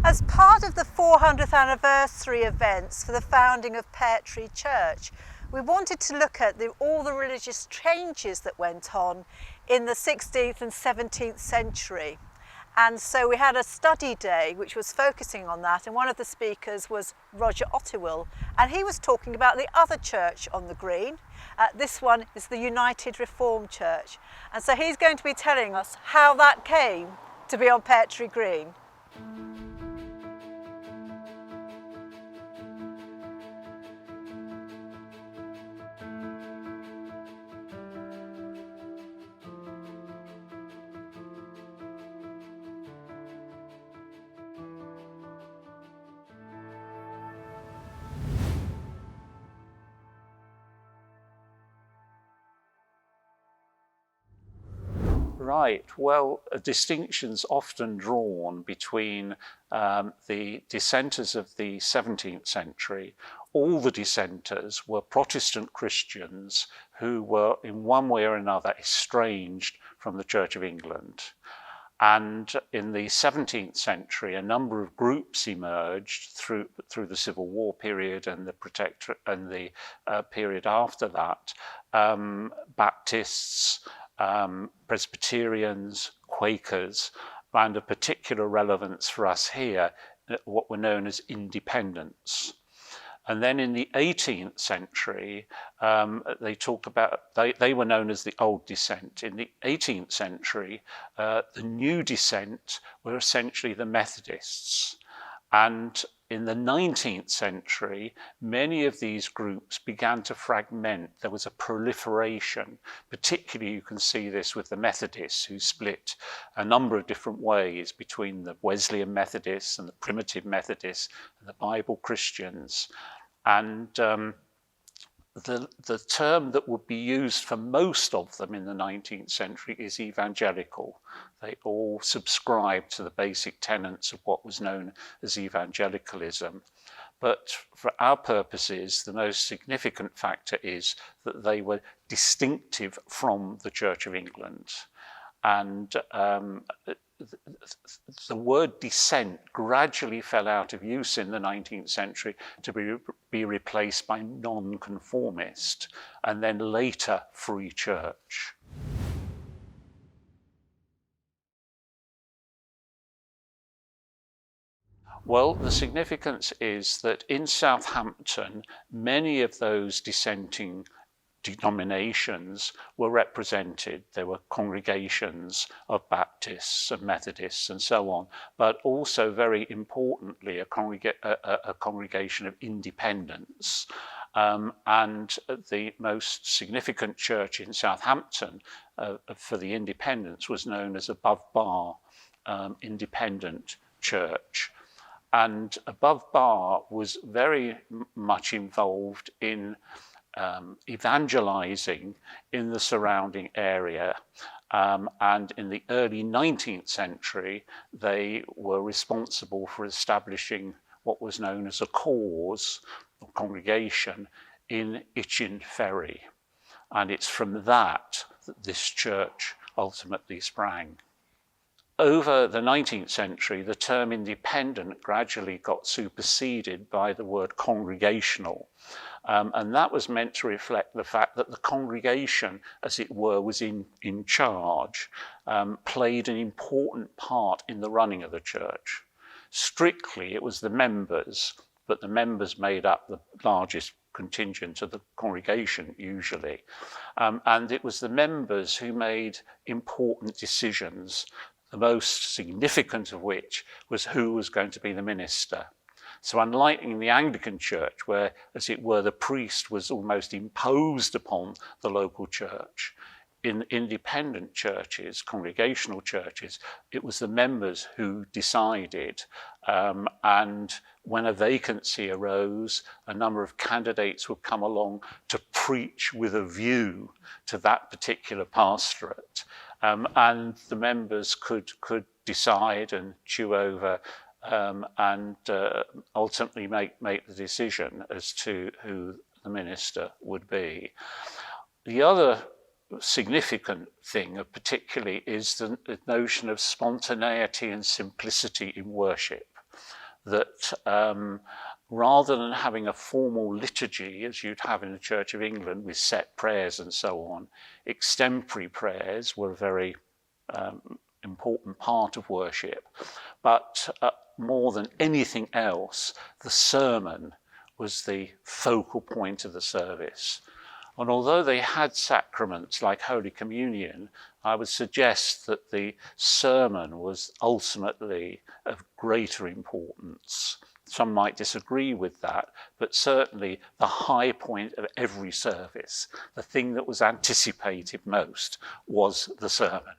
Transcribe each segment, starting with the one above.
As part of the 400th anniversary events for the founding of Pear Tree Church, we wanted to look at all the religious changes that went on in the 16th and 17th century. And so we had a study day which was focusing on that, and one of the speakers was Roger Ottewill, and he was talking about the other church on the green. This one is the United Reformed Church, and so he's going to be telling us how that came to be on Pear Tree Green. Right, well, a distinction's often drawn between the dissenters of the 17th century. All the dissenters were Protestant Christians who were in one way or another estranged from the Church of England. And in the 17th century, a number of groups emerged through the Civil War period and the period after that. Baptists, Presbyterians, Quakers, and of particular relevance for us here, what were known as independents. And then in the 18th century, they were known as the Old Dissent. In the 18th century, the New Dissent were essentially the Methodists. And in the 19th century, many of these groups began to fragment. There was a proliferation. Particularly, you can see this with the Methodists, who split a number of different ways between the Wesleyan Methodists and the Primitive Methodists and the Bible Christians. And the term that would be used for most of them in the 19th century is evangelical. They all subscribed to the basic tenets of what was known as evangelicalism. But for our purposes, the most significant factor is that they were distinctive from the Church of England. And the word dissent gradually fell out of use in the 19th century to be replaced by nonconformist, and then later free church. Well, the significance is that in Southampton, many of those dissenting denominations were represented. There were congregations of Baptists and Methodists and so on, but also very importantly a congregation of independents. And the most significant church in Southampton for the independents was known as Above Bar Independent Church. And Above Bar was very much involved in evangelizing in the surrounding area. And in the early 19th century, they were responsible for establishing what was known as a cause or congregation in Itchen Ferry. And it's from that this church ultimately sprang. Over the 19th century, the term independent gradually got superseded by the word congregational. And that was meant to reflect the fact that the congregation, as it were, was in charge, played an important part in the running of the church. Strictly, it was the members, but the members made up the largest contingent of the congregation usually. And it was the members who made important decisions, the most significant of which was who was going to be the minister. So unlike in the Anglican church, where, as it were, the priest was almost imposed upon the local church, in independent churches, congregational churches, it was the members who decided. And when a vacancy arose, a number of candidates would come along to preach with a view to that particular pastorate. and the members could decide and chew over and ultimately make the decision as to who the minister would be. The other significant thing, particularly, is the notion of spontaneity and simplicity in worship. That rather than having a formal liturgy, as you'd have in the Church of England with set prayers and so on, extempore prayers were a very important part of worship. But more than anything else, the sermon was the focal point of the service. And although they had sacraments like Holy Communion, I would suggest that the sermon was ultimately of greater importance. Some might disagree with that, but certainly the high point of every service, the thing that was anticipated most, was the sermon.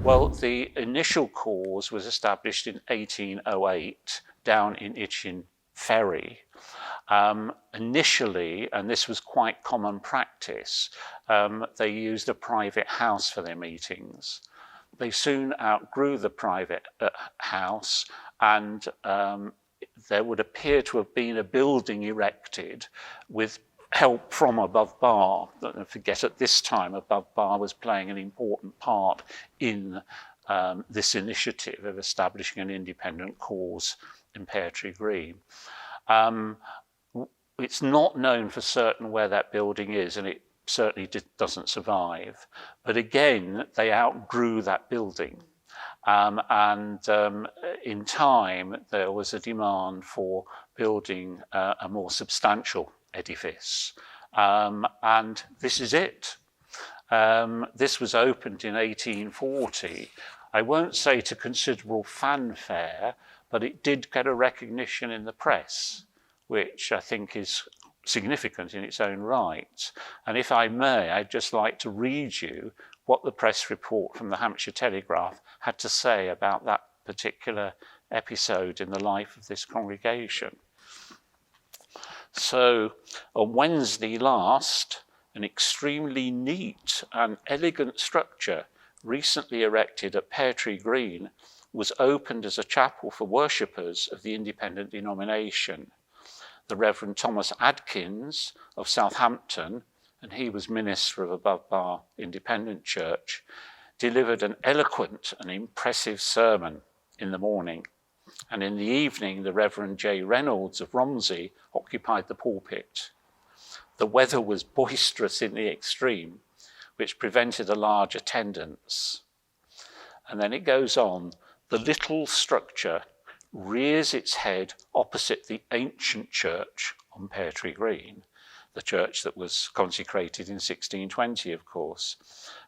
Well, the initial cause was established in 1808 down in Itchen Ferry. Initially, and this was quite common practice, they used a private house for their meetings. They soon outgrew the private house, and there would appear to have been a building erected with help from Above Bar. Don't forget, at this time, Above Bar was playing an important part in this initiative of establishing an independent cause in Pear Tree Green. It's not known for certain where that building is, and it certainly doesn't survive. But again, they outgrew that building. In time, there was a demand for building a more substantial edifice. And this is it. This was opened in 1840. I won't say to considerable fanfare, but it did get a recognition in the press, which I think is significant in its own right. And if I may, I'd just like to read you what the press report from the Hampshire Telegraph had to say about that particular episode in the life of this congregation. So, on Wednesday last, an extremely neat and elegant structure recently erected at Pear Tree Green was opened as a chapel for worshippers of the independent denomination. The Reverend Thomas Adkins of Southampton, and he was minister of Above Bar Independent Church, delivered an eloquent and impressive sermon in the morning. And in the evening, the Reverend J. Reynolds of Romsey occupied the pulpit. The weather was boisterous in the extreme, which prevented a large attendance. And then it goes on, the little structure rears its head opposite the ancient church on Pear Tree Green, the church that was consecrated in 1620, of course,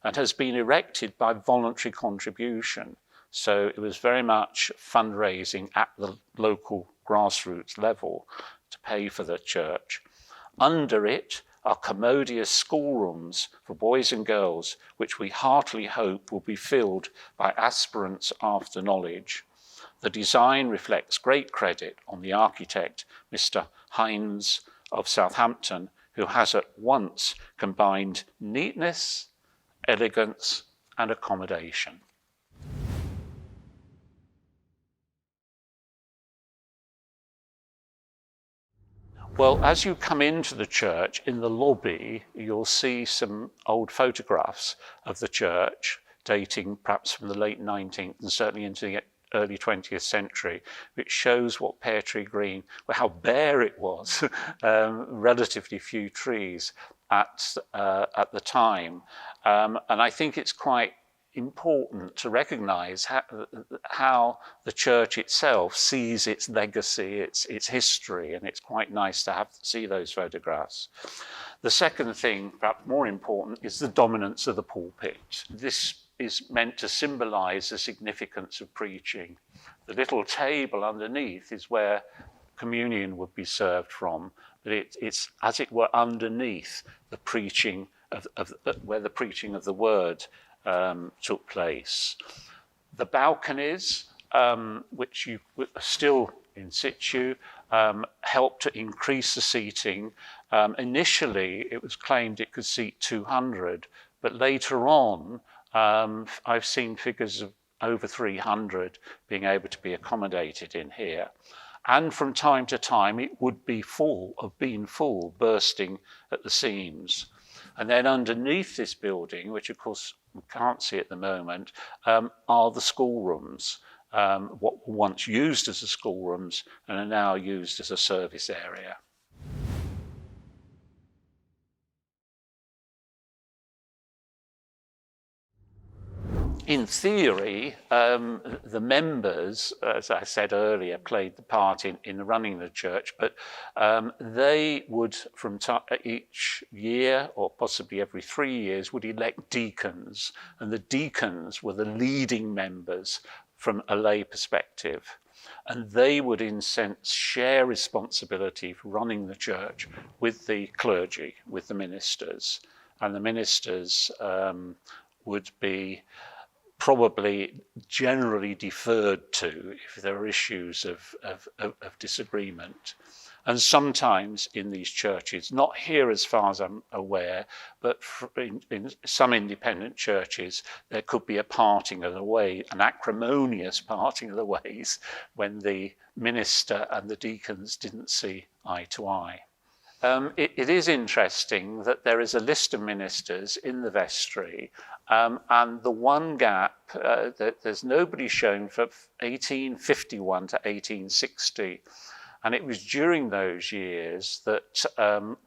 and has been erected by voluntary contribution. So it was very much fundraising at the local grassroots level to pay for the church. Under it are commodious schoolrooms for boys and girls, which we heartily hope will be filled by aspirants after knowledge. The design reflects great credit on the architect, Mr. Hines of Southampton, who has at once combined neatness, elegance, and accommodation. Well, as you come into the church, in the lobby, you'll see some old photographs of the church dating perhaps from the late 19th and certainly into the early 20th century, which shows what Pear Tree Green, well, how bare it was, relatively few trees at the time. And I think it's quite important to recognise how the church itself sees its legacy, its history, and it's quite nice to see those photographs. The second thing, perhaps more important, is the dominance of the pulpit. This is meant to symbolise the significance of preaching. The little table underneath is where communion would be served from, but it's as it were underneath the preaching where the preaching of the word took place. The balconies, which are still in situ, helped to increase the seating. Initially, it was claimed it could seat 200, but later on, I've seen figures of over 300 being able to be accommodated in here. And from time to time, it would be full, bursting at the seams. And then underneath this building, which of course we can't see at the moment, are the schoolrooms, what were once used as the schoolrooms and are now used as a service area. In theory, the members, as I said earlier, played the part in running the church, but they would, from each year, or possibly every 3 years, would elect deacons, and the deacons were the leading members from a lay perspective. And they would, in a sense, share responsibility for running the church with the clergy, with the ministers. And the ministers would be probably generally deferred to if there are issues of disagreement. And sometimes in these churches, not here as far as I'm aware, but in some independent churches, there could be a parting of the way, an acrimonious parting of the ways, when the minister and the deacons didn't see eye to eye. It is interesting that there is a list of ministers in the vestry, and the one gap, that there's nobody shown for 1851 to 1860. And it was during those years that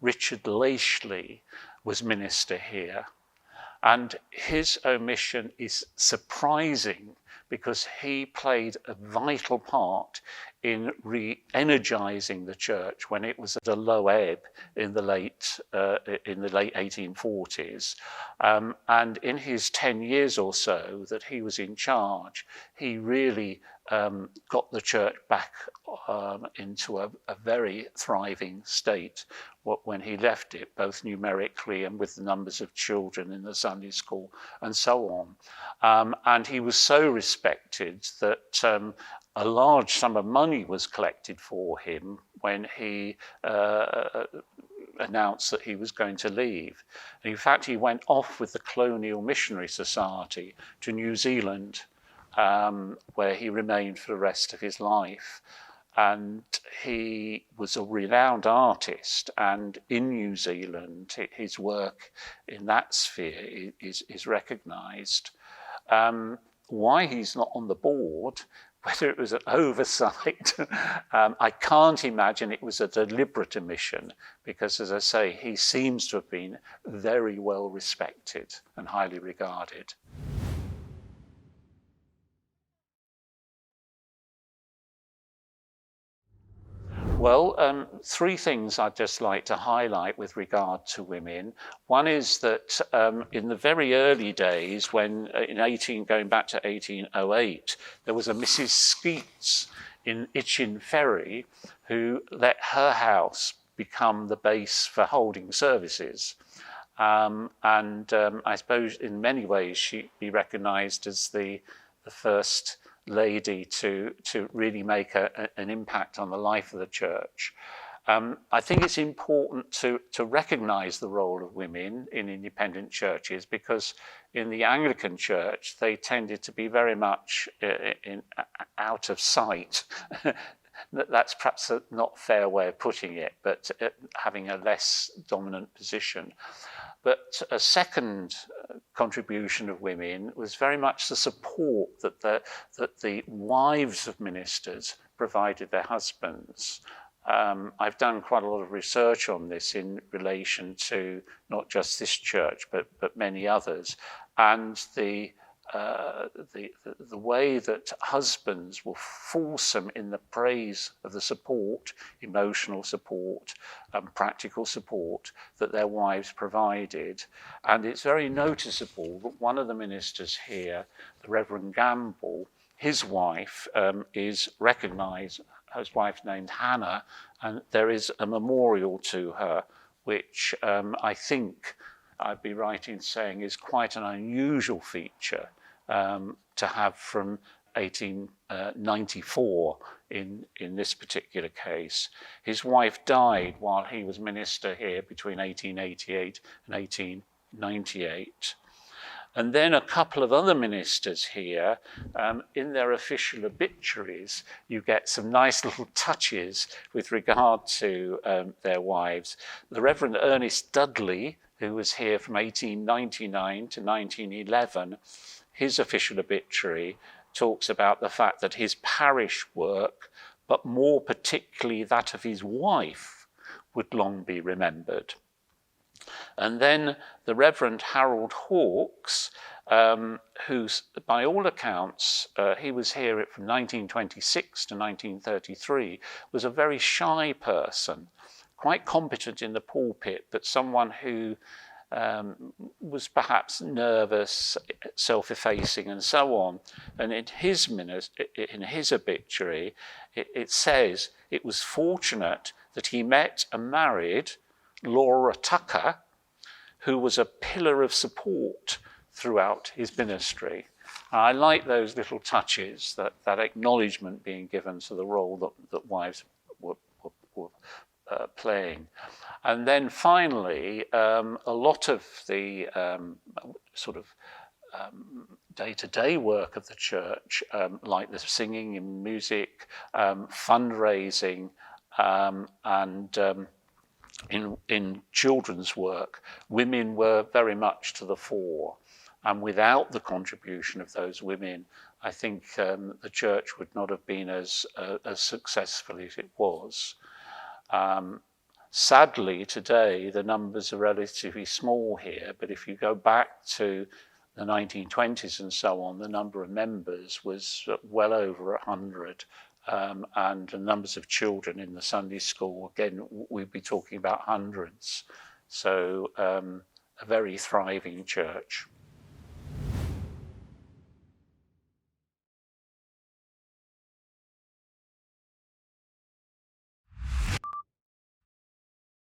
Richard Lashley was minister here. And his omission is surprising because he played a vital part in re-energizing the church when it was at a low ebb in the late 1840s. And in his 10 years or so that he was in charge, he really got the church back into a very thriving state when he left it, both numerically and with the numbers of children in the Sunday school and so on. And he was so respected that a large sum of money was collected for him when he announced that he was going to leave. And in fact, he went off with the Colonial Missionary Society to New Zealand, where he remained for the rest of his life. And he was a renowned artist, and in New Zealand, his work in that sphere is recognised. Why he's not on the board, whether it was an oversight, I can't imagine it was a deliberate omission, because, as I say, he seems to have been very well respected and highly regarded. Well, three things I'd just like to highlight with regard to women. One is that in the very early days, when going back to 1808, there was a Mrs. Skeets in Itchen Ferry who let her house become the base for holding services. I suppose in many ways she'd be recognised as the first lady to really make an impact on the life of the church. I think it's important to recognise the role of women in independent churches, because in the Anglican Church they tended to be very much out of sight. That's perhaps a not fair way of putting it, but having a less dominant position. But a second contribution of women was very much the support that the wives of ministers provided their husbands. I've done quite a lot of research on this in relation to not just this church, but many others, and the way that husbands were fulsome in the praise of the support, emotional support, practical support that their wives provided. And it's very noticeable that one of the ministers here, the Reverend Gamble, his wife is recognised, his wife's named Hannah, and there is a memorial to her, which I think I'd be right in saying is quite an unusual feature to have from 1894 in this particular case. His wife died while he was minister here between 1888 and 1898. And then a couple of other ministers here, in their official obituaries, you get some nice little touches with regard to their wives. The Reverend Ernest Dudley, who was here from 1899 to 1911, his official obituary talks about the fact that his parish work, but more particularly that of his wife, would long be remembered. And then the Reverend Harold Hawkes, who's, by all accounts, he was here from 1926 to 1933, was a very shy person, quite competent in the pulpit, but someone who was perhaps nervous, self-effacing, and so on. And in his obituary, it says it was fortunate that he met and married Laura Tucker, who was a pillar of support throughout his ministry. And I like those little touches, that acknowledgement being given to the role that wives were playing. And then finally, a lot of the day-to-day work of the church, like the singing and music, fundraising, and in children's work, women were very much to the fore. And without the contribution of those women, I think the church would not have been as successful as it was. Sadly, today, the numbers are relatively small here, but if you go back to the 1920s and so on, the number of members was well over 100. And the numbers of children in the Sunday school, again, we'd be talking about hundreds. So a very thriving church.